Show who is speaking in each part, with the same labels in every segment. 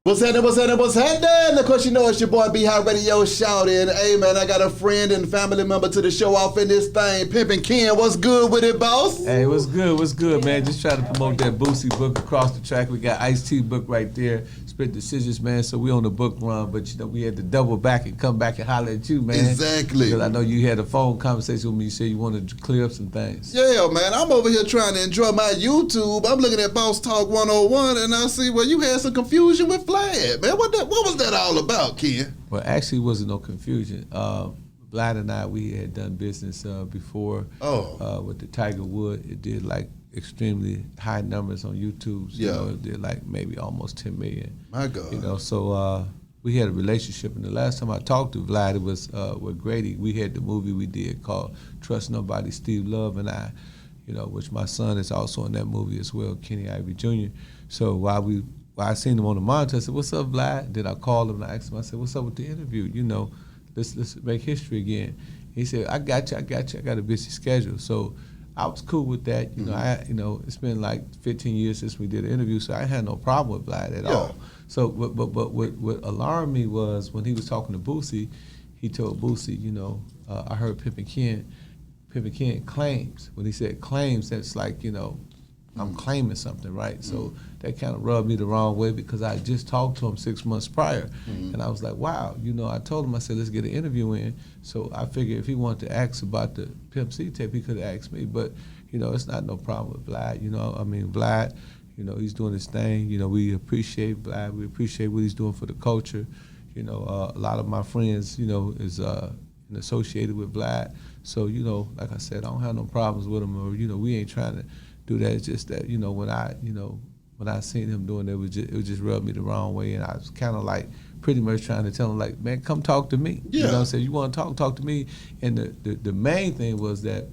Speaker 1: What's happening, what's happening, what's happening? Of course, you know it's your boy B-High Radio shouting. Hey, man, I got a friend and family member to the show off in this thing. Pimpin Ken, what's good with it, boss?
Speaker 2: Hey, what's good, man? Just trying to promote that Boosie book across the track. We got Ice-T book right there. Split Decisions, man, so we on the book run, but you know, we had to double back and come back and holler at you, man.
Speaker 1: Exactly.
Speaker 2: Because I know you had a phone conversation with me. You said you wanted to clear up some things.
Speaker 1: Yeah, man, I'm over here trying to enjoy my YouTube. I'm looking at Boss Talk 101, and I see, well, you had some confusion with Vlad, man. What was that all about, Ken?
Speaker 2: Well, actually, it wasn't no confusion. Vlad and I, we had done business before with the Tiger Wood. It did like extremely high numbers on YouTube. So, you know, it did like maybe almost 10 million.
Speaker 1: My God.
Speaker 2: You know, so we had a relationship, and the last time I talked to Vlad, it was with Grady. We had the movie we did called Trust Nobody, Steve Love and I, you know, which my son is also in that movie as well, Kenny Ivey Jr. So while I seen him on the monitor, I said, "What's up, Vlad?" Then I called him and I asked him, I said, "What's up with the interview? You know, let's make history again." He said, I got you. I got a busy schedule. So I was cool with that. You know, it's been like 15 years since we did an interview, so I had no problem with Vlad at all. So, but what alarmed me was when he was talking to Boosie, he told Boosie, you know, I heard Pimpin Ken claims. When he said claims, that's like, you know, I'm claiming something, right? So that kind of rubbed me the wrong way because I just talked to him 6 months prior. And I was like, wow, you know, I told him, I said, let's get an interview in. So I figured if he wanted to ask about the Pimp C tape, he could have asked me. But, you know, it's not no problem with Vlad. You know, I mean, Vlad, you know, he's doing his thing. You know, we appreciate Vlad. We appreciate what he's doing for the culture. You know, a lot of my friends, you know, is associated with Vlad. So, you know, like I said, I don't have no problems with him, or, you know, we ain't trying to do that. It's just that, you know, when I seen him doing it, it would just rub me the wrong way, and I was kind of like pretty much trying to tell him, like, man, come talk to me. You know what I'm saying? You want to talk to me. And the main thing was that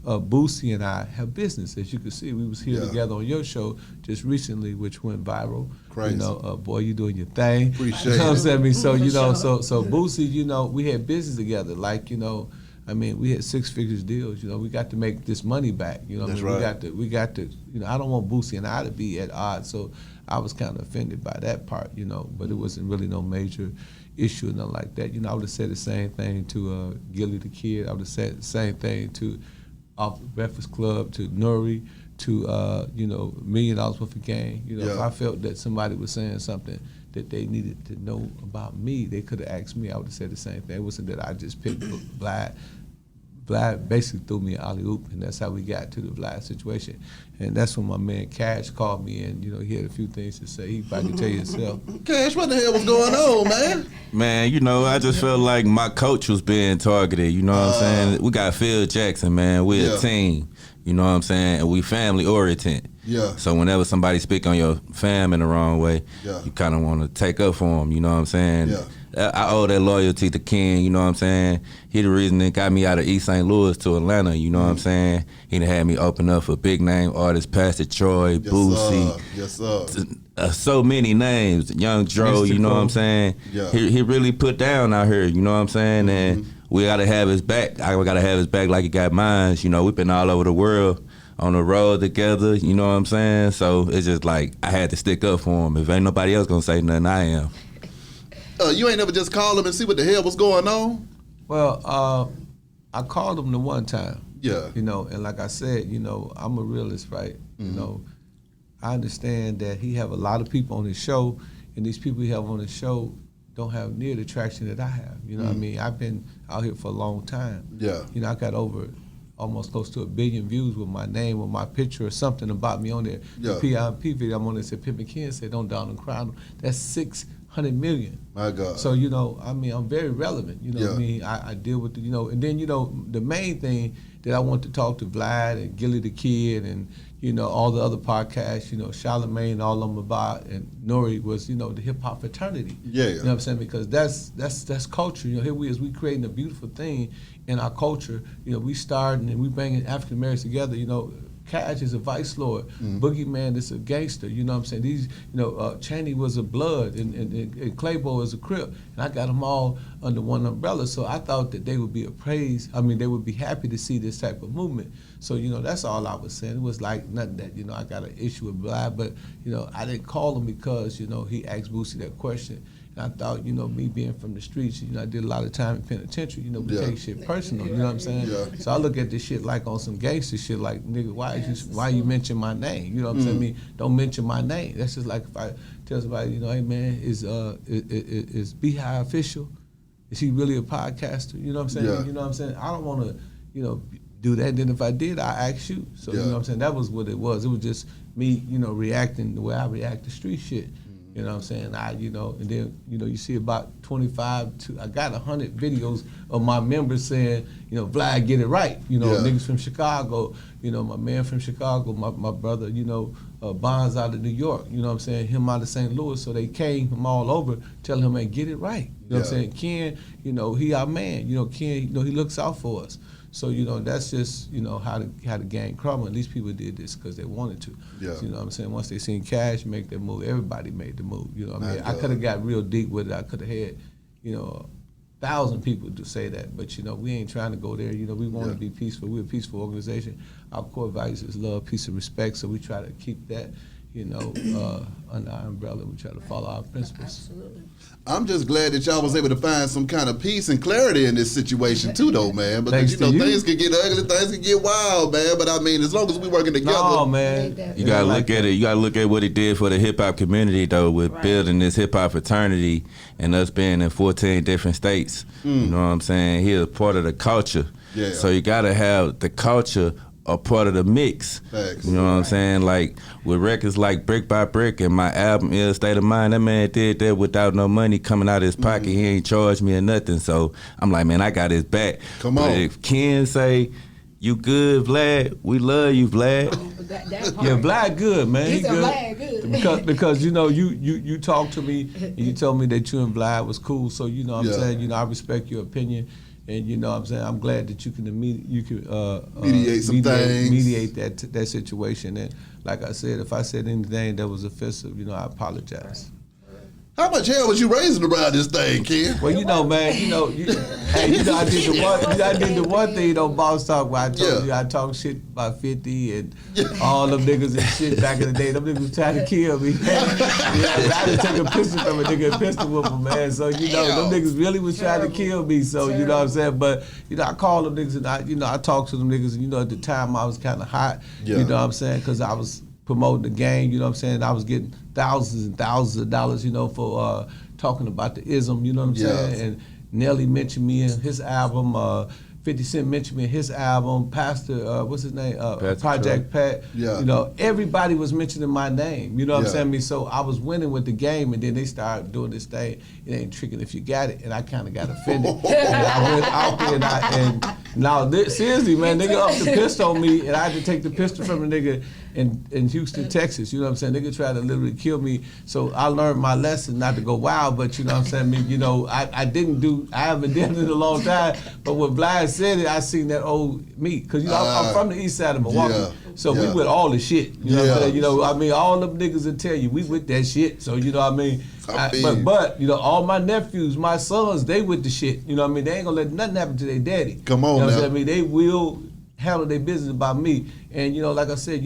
Speaker 2: Boosie and I have business. As you can see, we was here together on your show just recently, which went viral. Crazy. You know, boy, you doing your thing.
Speaker 1: Appreciate it.
Speaker 2: You know what I'm saying? So, you know, so Boosie, you know, we had business together. Like, you know, I mean, we had 6 figures deals. You know, we got to make this money back. You know, what I mean, we got to. You know, I don't want Boosie and I to be at odds. So I was kind of offended by that part. You know, but it wasn't really no major issue or nothing like that. You know, I would have said the same thing to Gilly the Kid. I would have said the same thing to Off the Breakfast Club, to Nuri, to you know, $1 Million Worth of Gang. You know, if I felt that somebody was saying something that they needed to know about me, they could have asked me. I would have said the same thing. It wasn't that I just picked Vlad. Vlad basically threw me an alley-oop, and that's how we got to the Vlad situation. And that's when my man Cash called me, and, you know, he had a few things to say. He probably could tell you himself.
Speaker 1: Cash, what the hell was going on, man?
Speaker 3: Man, you know, I just felt like my coach was being targeted, you know what I'm saying? We got Phil Jackson, man. We're a team, you know what I'm saying? And we family-oriented.
Speaker 1: Yeah.
Speaker 3: So whenever somebody speak on your fam in the wrong way, you kind of want to take up for them, you know what I'm saying?
Speaker 1: Yeah.
Speaker 3: I owe that loyalty to Ken, you know what I'm saying? He the reason that got me out of East St. Louis to Atlanta, you know what I'm saying? He done had me open up for big name artists, Pastor Troy, Boosie.
Speaker 1: Yes, sir.
Speaker 3: So many names, Young Dro, you know what I'm saying?
Speaker 1: Yeah.
Speaker 3: He really put down out here, you know what I'm saying? And we gotta have his back. I gotta have his back like he got mine. You know, we've been all over the world on the road together, you know what I'm saying? So it's just like, I had to stick up for him. If ain't nobody else gonna say nothing, I am.
Speaker 1: You ain't never just call him and see what the hell was going on?
Speaker 2: Well, I called him the one time.
Speaker 1: Yeah.
Speaker 2: You know, and like I said, you know, I'm a realist, right? You know, I understand that he have a lot of people on his show, and these people he have on his show don't have near the traction that I have. You know what I mean? I've been out here for a long time. Yeah. You know, I got over almost close to 1 billion views with my name, with my picture or something about me on there. Yeah. The PIMP video I'm on there said, Pimpin Ken said, don't down and cry. That's 600 million.
Speaker 1: My God.
Speaker 2: So, you know, I mean, I'm very relevant. You know what I mean? I deal with, you know, and then, you know, the main thing that I want to talk to Vlad and Gilly the Kid and, you know, all the other podcasts, you know, Charlamagne, all of them about, and Nori was, you know, the hip hop fraternity. Yeah. You know what I'm saying? Because that's culture. You know, here we creating a beautiful thing in our culture. You know, we starting and we bringing African Americans together. You know, Cash is a vice lord. Boogeyman is a gangster. You know what I'm saying? These, Chaney was a blood, and Claybo is a Crip, and I got them all under one umbrella. So I thought that they would be appraised. I mean, they would be happy to see this type of movement. So that's all I was saying. It was like nothing that I got an issue with Vlad, but I didn't call him because he asked Boosie that question. I thought, me being from the streets, I did a lot of time in penitentiary, we take shit personal, you know what I'm saying?
Speaker 1: Yeah.
Speaker 2: So I look at this shit like on some gangster shit, like, nigga, why you mention my name? You know what I'm saying? Don't mention my name. That's just like if I tell somebody, hey man, is Beehive official? Is he really a podcaster? You know what I'm saying?
Speaker 1: Yeah.
Speaker 2: You know what I'm saying? I don't want to, do that. And then if I did, I ask you. So, you know what I'm saying? That was what it was. It was just me, reacting the way I react to street shit. You know what I'm saying? And then, you see about 25 to, I got 100 videos of my members saying, Vlad, get it right. Niggas from Chicago, my man from Chicago, my brother, Bonds out of New York, you know what I'm saying? Him out of St. Louis. So they came from all over telling him, hey, get it right. You know what I'm saying? Ken, he our man. Ken, he looks out for us. So, that's just, how the gang crumbled. And these people did this because they wanted to.
Speaker 1: Yeah.
Speaker 2: So, you know what I'm saying? Once they seen Cash make that move, everybody made the move. You know what I mean? I could have got real deep with it. I could have had, 1,000 people to say that. But, we ain't trying to go there. We want to be peaceful. We're a peaceful organization. Our core values is love, peace, and respect. So we try to keep that, under our umbrella. We try to follow our principles.
Speaker 4: Absolutely.
Speaker 1: I'm just glad that y'all was able to find some kind of peace and clarity in this situation too, though, man. Because things can get ugly, things can get wild, man. But I mean, as long as we working together,
Speaker 2: no, man.
Speaker 3: You gotta look at it. You gotta look at what he did for the hip hop community, though, with building this hip hop fraternity and us being in 14 different states. You know what I'm saying? He is part of the culture.
Speaker 1: Yeah.
Speaker 3: So you gotta have the culture a part of the mix.
Speaker 1: Facts.
Speaker 3: You know what I'm saying? Like with records like Brick by Brick and my album Ill State of Mind, that man did that without no money coming out of his pocket. He ain't charged me or nothing. So I'm like, man, I got his back.
Speaker 1: Come on.
Speaker 3: But if Ken say, you good, Vlad? We love you, Vlad.
Speaker 4: That
Speaker 2: Yeah, Vlad good, man.
Speaker 4: He's
Speaker 2: He
Speaker 4: a Vlad good.
Speaker 2: because you talked to me and you told me that you and Vlad was cool. So what I'm saying, I respect your opinion. And you know what I'm saying, I'm glad that you can
Speaker 1: mediate some things.
Speaker 2: Mediate that situation. And like I said, if I said anything that was offensive, I apologize.
Speaker 1: How much hell was you raising around this thing, kid?
Speaker 2: Well, man, I did the one thing, Boss Talk, where I told you I talk shit about 50 and all them niggas and shit back in the day. Them niggas was trying to kill me. I had to take a pistol from a nigga and pistol with him, man. So, them niggas really was trying to kill me. So, you know what I'm saying? But, I called them niggas and I talked to them niggas and, at the time I was kind of hot.
Speaker 1: Yeah.
Speaker 2: You know what I'm saying? Because I was promoting the game, you know what I'm saying? I was getting thousands and thousands of dollars, for talking about the ism, you know what I'm saying? And Nelly mentioned me in his album, 50 Cent mentioned me in his album, Pastor, what's his name? Project Pat.
Speaker 1: Yeah.
Speaker 2: Everybody was mentioning my name, you know what I'm saying? So I was winning with the game, and then they started doing this thing, it ain't tricking if you got it, and I kind of got offended. And I went out there and now, seriously, man, nigga up the pistol on me, and I had to take the pistol from the nigga in Houston, Texas. You know what I'm saying? Nigga tried to literally kill me. So I learned my lesson not to go wild, but you know what I'm saying? I haven't done it in a long time, but when Vlad said it, I seen that old me. Because, I'm from the east side of Milwaukee. So we with all the shit. You know what I'm saying? All them niggas will tell you, we with that shit. So, you know what I mean? But all my nephews, my sons, they with the shit. You know what I mean? They ain't gonna let nothing happen to their daddy.
Speaker 1: Come on,
Speaker 2: you know
Speaker 1: now.
Speaker 2: what I mean? They will handle their business by me. And, like I said,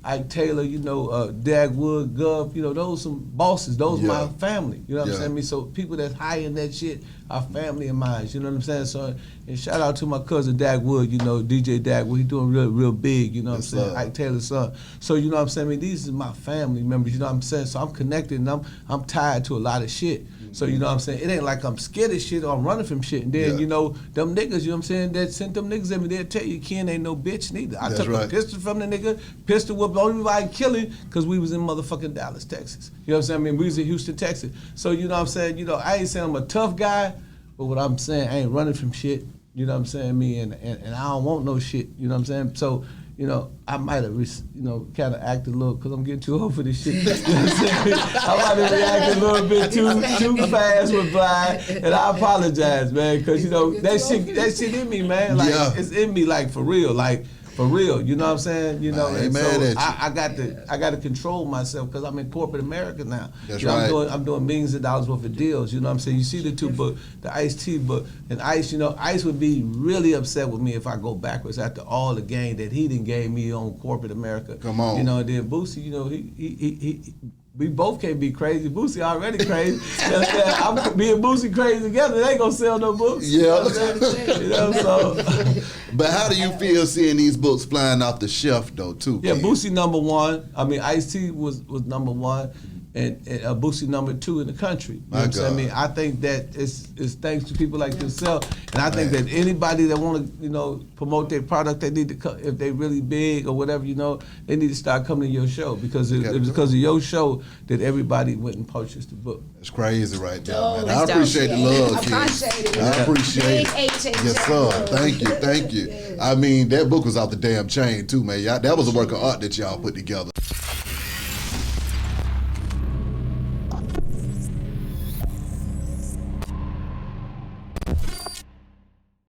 Speaker 2: Ike Taylor, Dagwood, Gov, those some bosses. Those my family. You know what I'm saying? So people that's high in that shit are family of mine. You know what I'm saying? So, and shout out to my cousin Dagwood, DJ Dagwood. He doing real, real big, you know what I'm saying? Ike Taylor's son. So, you know what I'm saying? I mean, these are my family members, you know what I'm saying? So I'm connected and I'm tied to a lot of shit. So, you know what I'm saying? It ain't like I'm scared of shit or I'm running from shit. And then, them niggas, you know what I'm saying, that sent them niggas at me, they'll tell you Ken ain't no bitch neither. I took a pistol from the nigga, pistol whooped, only reason I kill him because we was in motherfucking Dallas, Texas. You know what I'm saying? I mean, we was in Houston, Texas. So, you know what I'm saying? I ain't saying I'm a tough guy, but what I'm saying, I ain't running from shit. You know what I'm saying? And I don't want no shit. You know what I'm saying? So, I might have, kind of acted a little, because I'm getting too old for this shit. You know what I'm saying? I might have reacted a little bit too fast with Vlad, and I apologize, man, because, that shit in me, man. Like, it's in me, like, for real. Like, For real, you know what I'm saying? You know,
Speaker 1: I ain't
Speaker 2: and
Speaker 1: mad
Speaker 2: so
Speaker 1: at you.
Speaker 2: I got to control myself because I'm in corporate America now.
Speaker 1: That's
Speaker 2: you know,
Speaker 1: right.
Speaker 2: I'm doing millions of dollars worth of deals. You know what I'm saying? You see the two book, the Ice-T book, and Ice. You know, Ice would be really upset with me if I go backwards after all the gain that he done gave me on corporate America.
Speaker 1: Come on.
Speaker 2: You know, and then Boosie, you know, he we both can't be crazy. Boosie already crazy. You know what I'm saying? Me and Boosie crazy together. They ain't gonna sell no books.
Speaker 1: Yeah.
Speaker 2: You know what I'm saying? You know, so.
Speaker 1: But how do you feel seeing these books flying off the shelf though, too?
Speaker 2: Yeah,
Speaker 1: Ken?
Speaker 2: Boosie #1. I mean, Ice-T was #1, and Boosie #2 in the country. You know what I'm saying? I mean, I think that it's thanks to people like yourself, and I think that anybody that want to, you know, promote their product, they need to come, if they really big or whatever, you know, they need to start coming to your show because it was because of your show that everybody went and purchased the book.
Speaker 1: It's crazy right there,
Speaker 4: Oh,
Speaker 1: man. I
Speaker 4: it's
Speaker 1: appreciate the
Speaker 4: dope.
Speaker 1: love,
Speaker 4: I
Speaker 1: kids.
Speaker 4: appreciate it.
Speaker 1: I appreciate
Speaker 4: Big
Speaker 1: it.
Speaker 4: H&J
Speaker 1: Yes, sir.
Speaker 4: love.
Speaker 1: Thank you. I mean, that book was off the damn chain too, man. Y'all, that was a work of art that y'all put together.